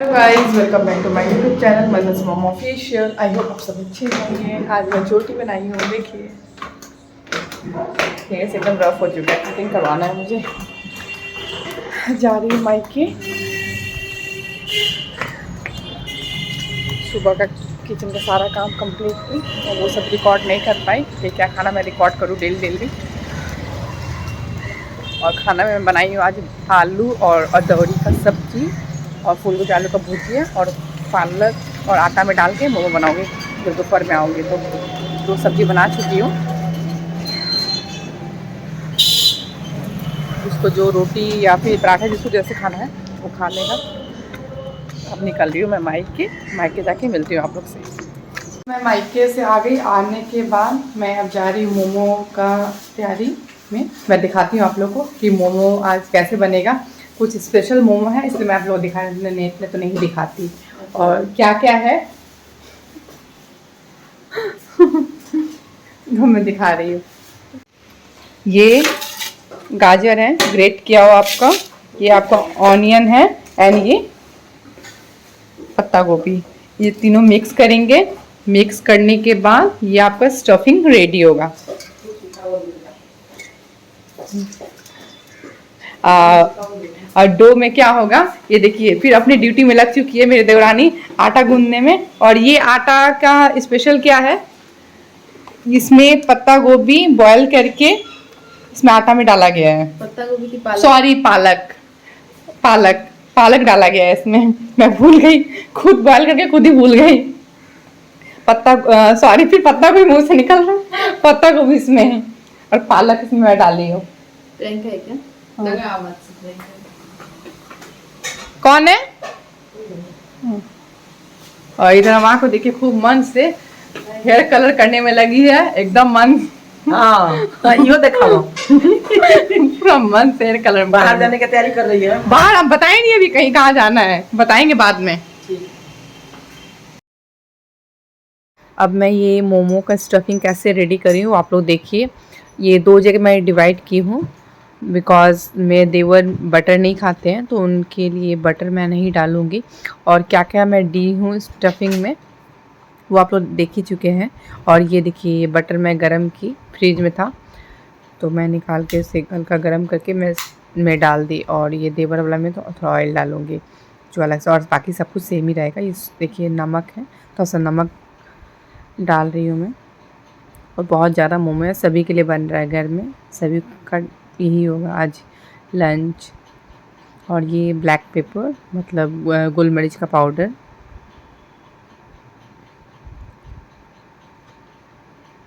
Hello guys, welcome back to my YouTube channel Mannas mom official. I hope आप सब अच्छे होंगे। आज मैं चोटी बनाई हूँ, देखिए फेस एकदम रफ हो चुका है, कटिंग करवाना है मुझे। जा रही हूँ मायके। सुबह का किचन का सारा काम कंप्लीट हुई और वो सब रिकॉर्ड नहीं कर पाई कि क्या खाना मैं रिकॉर्ड करूँ डेली। और खाना में बनाई हूँ आज आलू और अदौरी का सब्जी और फूलगोभी आलू का भुजिया और पालक और आटा में डाल के मोमो बनाऊंगी जब दोपहर में आऊँगी। तो दो सब्जी बना चुकी हूँ। जिसको जो रोटी या फिर पराठा जिसको जैसे खाना है वो खा लेगा। अब निकल रही हूँ मैं मायके जाके मिलती हूँ आप लोग से। मैं मायके से आ गई। आने के बाद मैं अब जा रही हूँ मोमो का तैयारी में। मैं दिखाती हूँ आप लोग को कि मोमो आज कैसे बनेगा। कुछ स्पेशल मोमो है इसलिए मैं आप लोग दिखा रही हूँ, नेट में तो नहीं दिखाती। और क्या क्या है वो मैं दिखा रही हूँ। ये गाजर है ग्रेट किया हुआ आपका, ये आपका ऑनियन है एंड ये पत्ता गोभी। ये तीनों मिक्स करेंगे। मिक्स करने के बाद ये आपका स्टफिंग रेडी होगा। और डो में क्या होगा ये देखिए। फिर अपनी ड्यूटी में लग चुकी है मेरी देवरानी आटा गूंदने में। और ये आटा का स्पेशल क्या है, इसमें पत्ता गोभी बॉयल करके इसमें आटा में डाला गया है। पत्ता गोभी की पालक, सॉरी पालक पालक पालक डाला गया है इसमें। मैं भूल गई, खुद बॉयल करके खुद ही भूल गई। पत्ता सॉरी, फिर पत्ता भी मुंह से निकल रहा। पत्ता गोभी इसमें है और पालक इसमें मैं डाली हूँ। प्रियंका है क्या? लगा आवाज से प्रियंका। कौन है? और इधर माँ को देखिए खूब मन से हेयर कलर करने में लगी है, एकदम मन। हाँ यो देखा पूरा मन से हेयर कलर। बाहर जाने की तैयारी कर रही है। बाहर आप बताएं नहीं अभी कहीं कहाँ जाना है, बताएंगे बाद में। अब मैं ये मोमो का स्टफिंग कैसे रेडी करी हूँ आप लोग देखिए। ये दो जगह मैं डिवाइड की हूँ बिकॉज़ मेरे देवर बटर नहीं खाते हैं तो उनके लिए बटर मैं नहीं डालूँगी। और क्या क्या मैं दी हूँ स्टफिंग में वो आप लोग देख ही चुके हैं। और ये देखिए, ये बटर मैं गरम की, फ्रिज में था तो मैं निकाल के इसे हल्का गरम करके मैं डाल दी। और ये देवर वाला में तो थोड़ा ऑयल डालूँगी जो अलग से, और बाकी सब कुछ सेम ही रहेगा। ये देखिए नमक है, थोड़ा सा नमक डाल रही हूँ मैं। और बहुत ज़्यादा मोमो है, सभी के लिए बन रहा है घर में, सभी का यही होगा आज लंच। और ये ब्लैक पेपर मतलब गोल मिर्च का पाउडर।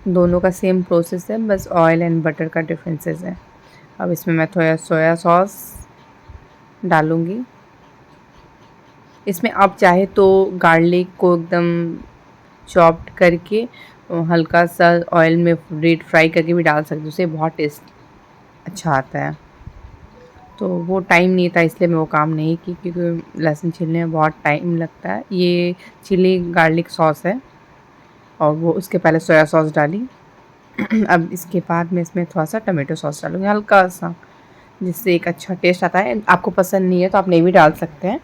दोनों का सेम प्रोसेस है, बस ऑयल एंड बटर का डिफरेंसेस है। अब इसमें मैं थोड़ा सोया सॉस डालूँगी। इसमें आप चाहे तो गार्लिक को एकदम चॉप्ड करके हल्का सा ऑयल में डीप फ्राई करके भी डाल सकते हो, उससे बहुत टेस्ट अच्छा आता है। तो वो टाइम नहीं था इसलिए मैं वो काम नहीं की, क्योंकि लहसुन छीलने में बहुत टाइम लगता है। ये चिली गार्लिक सॉस है और वो उसके पहले सोया सॉस डाली। अब इसके बाद मैं इसमें थोड़ा सा टमाटो सॉस डालूँगी हल्का सा, जिससे एक अच्छा टेस्ट आता है। आपको पसंद नहीं है तो आप नहीं भी डाल सकते हैं,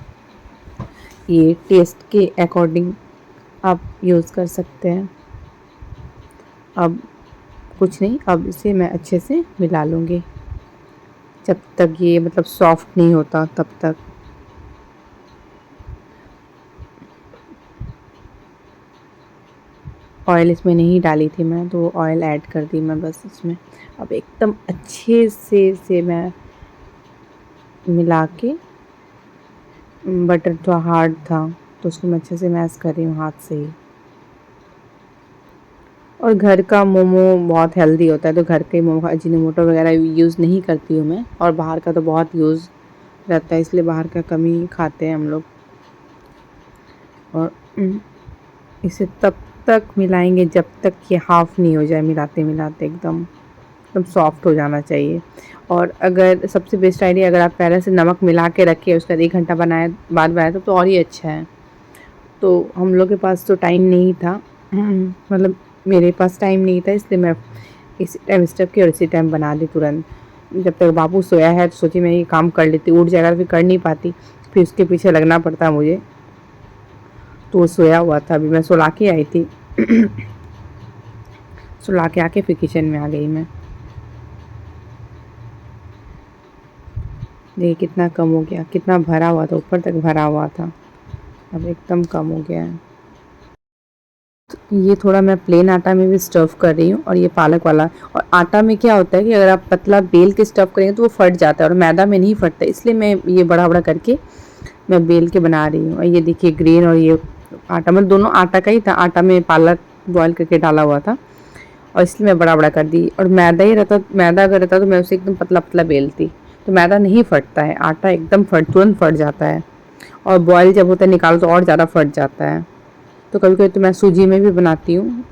ये टेस्ट के अकॉर्डिंग आप यूज़ कर सकते हैं। अब कुछ नहीं, अब इसे मैं अच्छे से मिला लूँगी जब तक ये मतलब सॉफ्ट नहीं होता तब तक। ऑयल इसमें नहीं डाली थी मैं, तो ऑयल ऐड कर दी मैं बस इसमें। अब एकदम अच्छे से इसे मैं मिला के, बटर थोड़ा हार्ड था तो उसको मैं अच्छे से मैश कर रही हूँ हाथ से ही। और घर का मोमो बहुत हेल्दी होता है, तो घर के मोमो अजीनोमोटो वगैरह यूज़ नहीं करती हूँ मैं। और बाहर का तो बहुत यूज़ रहता है, इसलिए बाहर का कम ही खाते हैं हम लोग। और इसे तब तक मिलाएंगे जब तक ये हाफ़ नहीं हो जाए, मिलाते मिलाते एकदम सॉफ्ट हो जाना चाहिए। और अगर सबसे बेस्ट आइडिया, अगर आप पहले से नमक मिला के रखे उसके बाद 1 घंटा बाद बनाए तो और ही अच्छा है। तो हम लोग के पास तो टाइम नहीं था, मतलब मेरे पास टाइम नहीं था, इसलिए मैं इसी टाइम स्टफ की और इसी टाइम बना दी तुरंत। जब तक बाबू सोया है तो सोची मैं ये काम कर लेती, उठ जाएगा तो फिर कर नहीं पाती, फिर उसके पीछे लगना पड़ता मुझे। तो वो सोया हुआ था। अभी मैं सुला के आई थी सुला के आके फिर किचन में आ गई मैं। देखिए कितना कम हो गया, कितना भरा हुआ था, ऊपर तक भरा हुआ था, अब एकदम कम हो गया है। तो ये थोड़ा मैं प्लेन आटा में भी स्टफ़ कर रही हूँ और ये पालक वाला। और आटा में क्या होता है कि अगर आप पतला बेल के स्टफ़ करेंगे तो वो फट जाता है और मैदा में नहीं फटता, इसलिए मैं ये बड़ा बड़ा करके मैं बेल के बना रही हूँ। और ये देखिए ग्रीन और ये आटा, मतलब दोनों आटा का ही था, आटा में पालक बॉयल करके डाला हुआ था और इसलिए मैं बड़ा बड़ा कर दी। और मैदा ही रहता, मैदा अगर रहता तो मैं उसे एकदम पतला पतला बेलती, तो मैदा नहीं फटता है, आटा एकदम तुरंत फट जाता है। और बॉयल जब होता है निकालो तो और ज़्यादा फट जाता है। तो कभी कभी तो मैं सूजी में भी बनाती हूँ,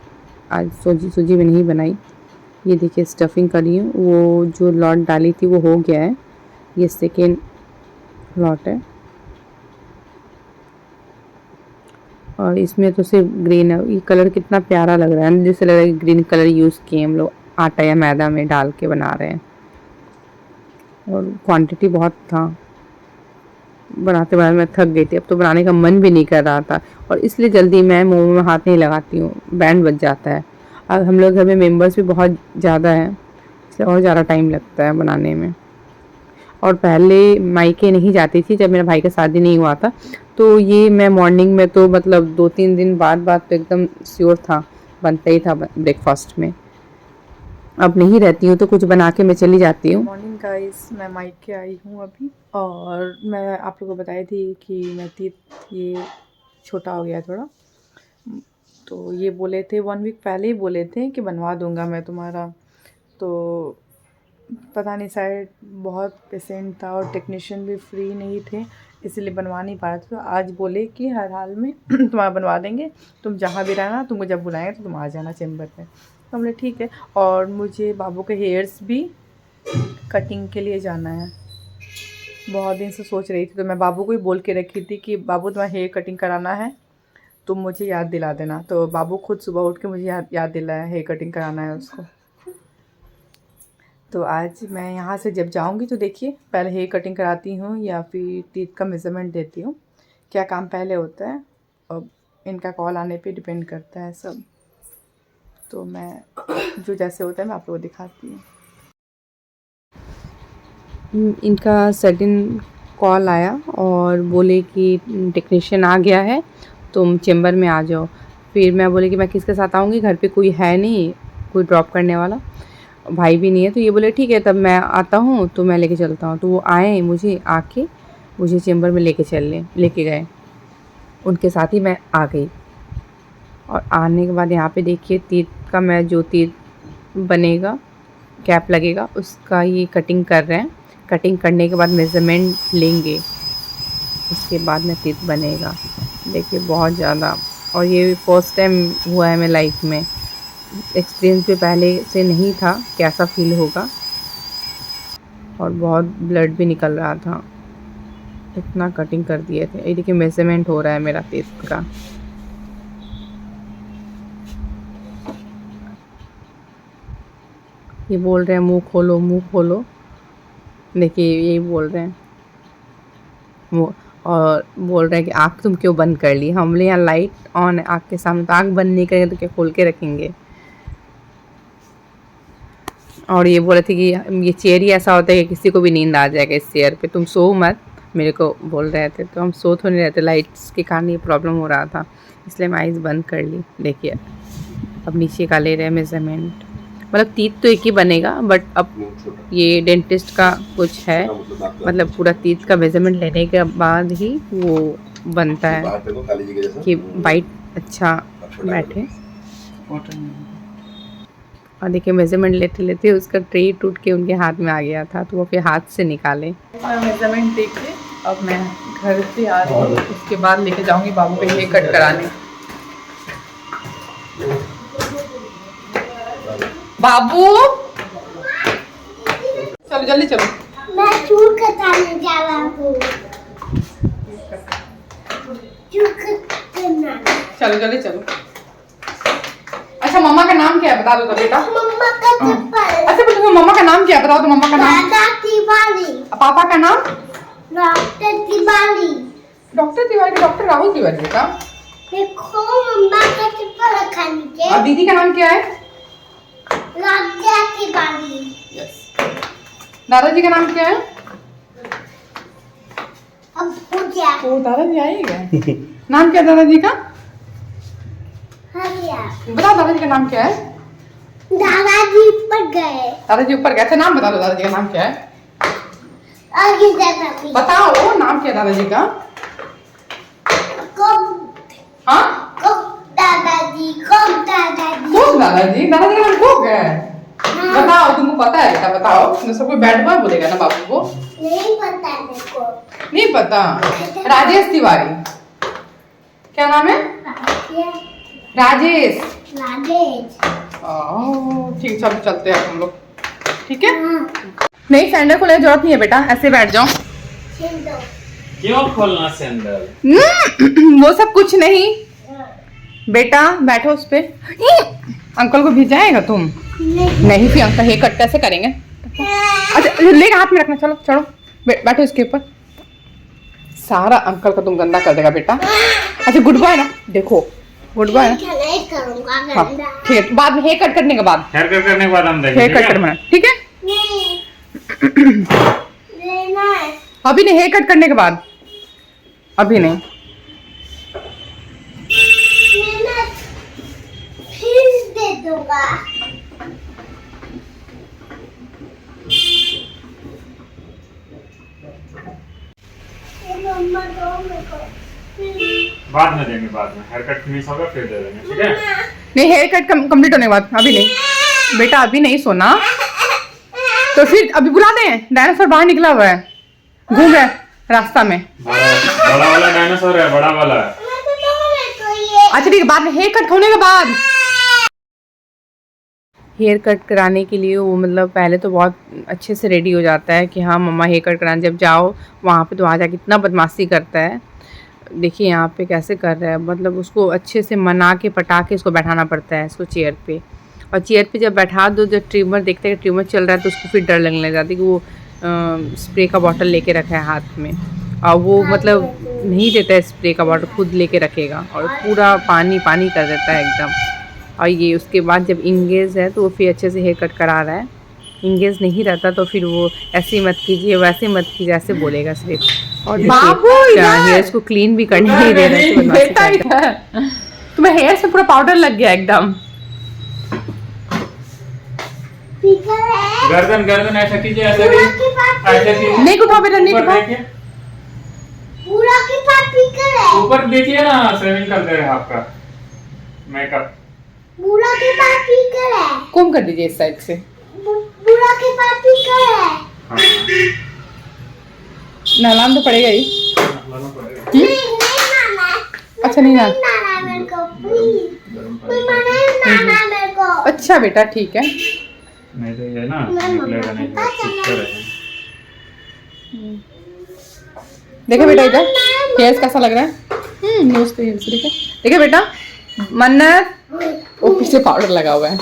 आज सूजी में नहीं बनाई। ये देखिए स्टफिंग करी हूँ, वो जो लॉट डाली थी वो हो गया है, ये सेकेंड लॉट है। और इसमें तो सिर्फ ग्रीन है, ये कलर कितना प्यारा लग रहा है, जैसे लग रहा है कि ग्रीन कलर यूज़ किए हम लोग आटा या मैदा में डाल के बना रहे हैं। और क्वांटिटी बहुत था, बनाते बनाते मैं थक गई थी, अब तो बनाने का मन भी नहीं कर रहा था। और इसलिए जल्दी मैं मोमो में हाथ नहीं लगाती हूँ, बैंड बज जाता है। अब हम लोग घर में मेंबर्स भी बहुत ज़्यादा हैं, इसलिए और ज़्यादा टाइम लगता है बनाने में। और पहले मायके नहीं जाती थी जब मेरा भाई का शादी नहीं हुआ था, तो ये मैं मॉर्निंग में तो मतलब 2-3 दिन बाद तो एकदम श्योर था, बनता ही था ब्रेकफास्ट में। अब नहीं रहती हूँ तो कुछ बना के मैं चली जाती हूँ। मॉर्निंग गाइस, मैं मायके आई हूँ अभी, और मैं आप लोगों को बताई थी कि मैं तीत ये छोटा हो गया थोड़ा, तो ये बोले थे 1 वीक पहले ही बोले थे कि बनवा दूंगा मैं तुम्हारा। तो पता नहीं शायद बहुत पेशेंट था और टेक्नीशियन भी फ्री नहीं थे, इसलिए बनवा नहीं पा रहे थे। तो आज बोले कि हर हाल में तुम्हारा बनवा देंगे, तुम जहाँ भी रहना, तुमको जब बुलाएंगे तो तुम आ जाना चैम्बर में। तो हमने ठीक है। और मुझे बाबू के हेयर्स भी कटिंग के लिए जाना है, बहुत दिन से सोच रही थी, तो मैं बाबू को ही बोल के रखी थी कि बाबू तुम्हारा हेयर कटिंग कराना है, तुम मुझे याद दिला देना। तो बाबू खुद सुबह उठ के मुझे याद दिलाया हेयर कटिंग कराना है उसको। तो आज मैं यहाँ से जब जाऊँगी तो देखिए पहले हेयर कटिंग कराती हूँ या फिर टीथ का मेज़रमेंट देती हूँ, क्या काम पहले होता है। अब इनका कॉल आने पे डिपेंड करता है सब, तो मैं जो जैसे होता है मैं आप लोगों को दिखाती हूँ। इनका सडन कॉल आया और बोले कि टेक्नीशियन आ गया है, तुम चैम्बर में आ जाओ। फिर मैं बोली कि मैं किसके साथ आऊँगी, घर पे कोई है नहीं, कोई ड्रॉप करने वाला, भाई भी नहीं है। तो ये बोले ठीक है तब मैं आता हूँ तो मैं लेके चलता हूँ। तो वो आए, मुझे चैम्बर में लेके गए, उनके साथ ही मैं आ गई। और आने के बाद यहाँ पे देखिए तीत का, मैं जो तीत बनेगा, कैप लगेगा, उसका ये कटिंग कर रहे हैं। कटिंग करने के बाद मेज़रमेंट लेंगे, उसके बाद में तीत बनेगा। देखिए बहुत ज़्यादा, और ये फर्स्ट टाइम हुआ है मेरी लाइफ में, एक्सपीरियंस भी पहले से नहीं था कैसा फील होगा। और बहुत ब्लड भी निकल रहा था, इतना कटिंग कर दिए थे। ये देखिए मेज़रमेंट हो रहा है मेरा तीत का। ये बोल रहे हैं मुंह खोलो, देखिए यही बोल रहे हैं वो, और बोल रहे हैं कि आँख तुम क्यों बंद कर ली, हमने यहाँ लाइट ऑन है आँख के सामने, तो आँख बंद नहीं करेंगे तो क्या खोल के रखेंगे। और ये बोल रहे थे कि ये चेयर ही ऐसा होता है कि किसी को भी नींद आ जाएगा इस चेयर पे, तुम सो मत, मेरे को बोल रहे थे। तो हम सो तो नहीं रहते, लाइट्स के कारण ये प्रॉब्लम हो रहा था, इसलिए मैं आइज़ बंद कर ली। देखिए अब नीचे का ले रहे हैं मेज़रमेंट, मतलब तीत तो एक ही बनेगा, बट अब ये डेंटिस्ट का कुछ है, मतलब पूरा तीत का मेज़रमेंट लेने के बाद ही वो बनता है कि बाइट अच्छा बैठे। और देखिए मेज़रमेंट लेते लेते उसका ट्रे टूट के उनके हाथ में आ गया था, तो वो फिर हाथ से निकाले। मेज़रमेंट देख के अब मैं घर पे आ रही हूँ, उसके बाद लेके जाऊँगी बाबू के हेयर कट कराने। बाबू चलो जल्दी चलो, मैं चूर कटाने जा रहा हूँ। चलो जल्दी चलो। अच्छा मम्मा का नाम क्या है बता दो तो बेटा। मम्मा का चप्पल। अच्छा तो मम्मा का नाम क्या है बताओ तो, मम्मा का नाम। दादा तिवारी। पापा का नाम doctor Tiwari. Doctor Tiwari, doctor Rahul Tiwari बेटा। देखो मम्मा का चप्पल रखा नीचे। और दीदी का नाम क्या है? राजा की बारी। दादाजी का नाम क्या है? अब हो गया। ओ दादाजी आएगा। नाम क्या है दादाजी का? हाँ गया। बताओ दादाजी का नाम क्या है? दादाजी ऊपर गए। दादाजी ऊपर गए थे। नाम बता दो दादाजी का नाम क्या है? आगे दादाजी। बताओ नाम क्या है दादाजी का? कब हाँ दादाजी दादाजी दादाजी का नाम कोक है। बताओ तुमको पता है क्या? बताओ सबको बैड बॉय बोलेगा ना बाबू को? नहीं पता मेरे को। नहीं पता। राजेश तिवारी। क्या नाम है? राजेश। राजेश। ठीक चलो चलते हैं हम लोग। ठीक है। नहीं सैंडल खोलने की जरूरत नहीं है बेटा, ऐसे बैठ जाओ। क्यों खोलना सैंडल? वो सब कुछ नहीं बेटा, बैठो उस पे। अंकल को भिजाएगा तुम? नहीं फिर अंकल हेयर कट कैसे करेंगे? अच्छा लेके हाथ में रखना। चलो चलो बैठो इसके ऊपर। सारा अंकल का तुम गंदा कर देगा बेटा। अच्छा गुड बॉय ना, देखो गुड बॉय ना। नहीं करूंगा हाँ गंदा। ठीक है, बाद में हेयर कट करने के बाद। हेयर कट करने के बाद हम हेयर देखेंगे। कट करना ठीक है? नहीं लेना है। अभी नहीं, हेयर कट करने के बाद। अभी नहीं। मैं फिर दे दूंगा। मम्मा दो मेरे को। बाद में देंगे, बाद में हेयर कट फिनिश होगा फिर दे देंगे। ठीक है? नहीं हेयर कट कंप्लीट होने के बाद। अभी नहीं बेटा, अभी नहीं सोना। तो फिर अभी बुला दें? डायनासोर बाहर निकला हुआ है, घूम रहा है रास्ता में। बड़ा वाला डायनासोर है, बड़ा वाला। अच्छा ठीक है, बाद में हेयर कट होने के बाद। हेयर कट कराने के लिए वो मतलब पहले तो बहुत अच्छे से रेडी हो जाता है कि हाँ मम्मा हेयर कट कराने। जब जाओ वहाँ पे तो आ जाके इतना बदमाशी करता है। देखिए यहाँ पे कैसे कर रहा है, मतलब उसको अच्छे से मना के पटा के इसको बैठाना पड़ता है इसको चेयर पे। और चेयर पे जब बैठा दो, जब ट्रिमर देखते हैं ट्रिमर चल रहा है तो उसको फिर डर लगने लग जाती है कि वो स्प्रे का बॉटल लेके रखा है हाथ में, और वो मतलब नहीं देता है स्प्रे का बॉटल, खुद लेके रखेगा और पूरा पानी पानी कर देता है एकदम। और ये उसके बाद जब इंगेज है तो वो फिर अच्छे से हेयर कट करा रहा है। इंगेज नहीं रहता तो फिर वो ऐसे मत कीजिए वैसे मत कीजिए ऐसे बोलेगा सिर्फ। और हेयर को क्लीन भी करने नहीं दे रहा है। तुम्हें हेयर से पूरा पाउडर लग गया एकदम। गर्दन गर्दन ऐसा कीजिए, ऐसा कीजिए। नहीं उठाओ बेटा, नहीं उठाओ। पूरा के पास स्पीकर है। ऊपर देखिए ना, सेविंग कर दे रहे हैं आपका मेकअप। पूरा के पास स्पीकर है। कॉम्ब कर दीजिए इस साइड से। पूरा के पास स्पीकर है। नहलाना तो पड़ेगा ही। नहीं नाना। अच्छा नहीं ना। नाना मेरे को प्लीज। नहीं नाना मेरे को। अच्छा बेटा ठीक है। नहीं तो ये ना निकलेगा नहीं, चिपक रहे हैं। देखो बेटा इधर हेयर्स कैसा लग रहा है। नोज पे हेयर्स ठीक है। देखो बेटा मन्नत, वो पीछे पाउडर लगा हुआ है।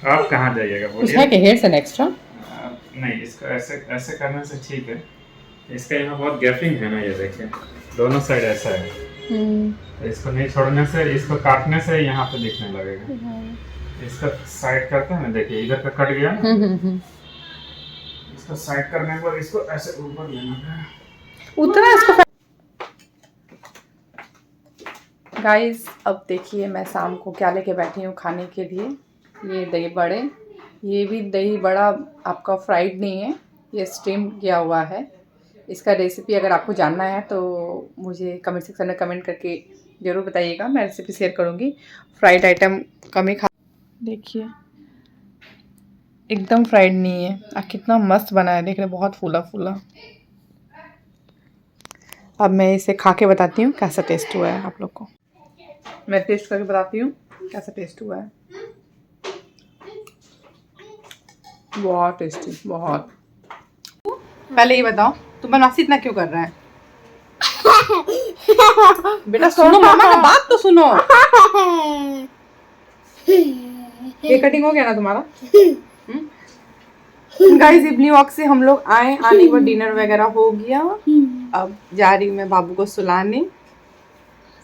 आप कहाँ जाइएगा कुछ है बोलिए? कि हेयर्स एंड एक्स्ट्रा? नहीं, इसको ऐसे ऐसे करने से ठीक है। इसका यहाँ बहुत गैपिंग है ना, ये देखिए दोनों साइड ऐसा है। तो इसको नहीं छोड़ने से, इसको काटने से यहाँ पे दिखने लगेगा। इसका साइड करते हैं ना, देखिए इधर का कट गया ना, इसको साइड करने के बाद इसको ऐसे ऊपर लेना है। उतना इसको। गाइस अब देखिए मैं शाम को क्या लेके बैठी हूँ खाने के लिए। ये दही बड़े, ये भी दही बड़ा आपका फ्राइड नहीं है, ये स्टीम किया हुआ है। इसका रेसिपी अगर आपको जानना है तो मुझे कमेंट सेक्शन में कमेंट करके ज़रूर बताइएगा, मैं रेसिपी शेयर करूँगी। फ्राइड आइटम कम ही खा। देखिए एकदम फ्राइड नहीं है, कितना मस्त बना है, देख रहे बहुत फूला फूला। अब मैं इसे खा के बताती हूँ कैसा टेस्ट हुआ है आप लोग को। मैं टेस्ट करके बताती हूँ कैसा टेस्ट हुआ है। बहुत टेस्टी, बहुत। पहले ये बताओ तुम बदमाशी इतना क्यों कर रहा है? बेटा सुनो, मामा का बात तो सुनो। ये कटिंग हो गया ना तुम्हारा? गाइस इवनिंग वॉक से हम लोग आए, आने के बाद डिनर वगैरह हो गया। अब जा रही हूँ मैं बाबू को सुलाने।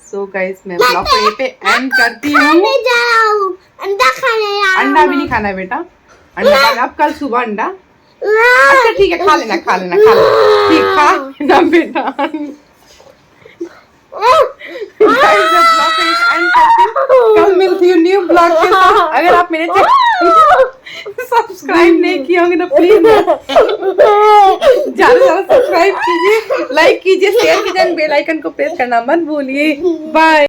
सो गाइस मैं ब्लॉग को यहीं पे एंड करती हूँ। जा रहा हूँ अंडा खाने जा रहा हूँ। अंडा भी नहीं खाना बेटा, अंडा खाना अब कल सुबह अंडा। अच्छा ठीक है, खा लेना ठीक, खा लेना बेटा। गाइस मैं ब्लॉग को एंड करती हूँ, कल मिलती हूँ न्यू ब्लॉग के साथ। अगर आप मेरे चैनल सब्सक्राइब नहीं किए होंगे तो प्लीज ज्यादा से ज्यादा सब्सक्राइब कीजिए, लाइक कीजिए, शेयर कीजिए, बेल आइकन को प्रेस करना मत भूलिए। बाय।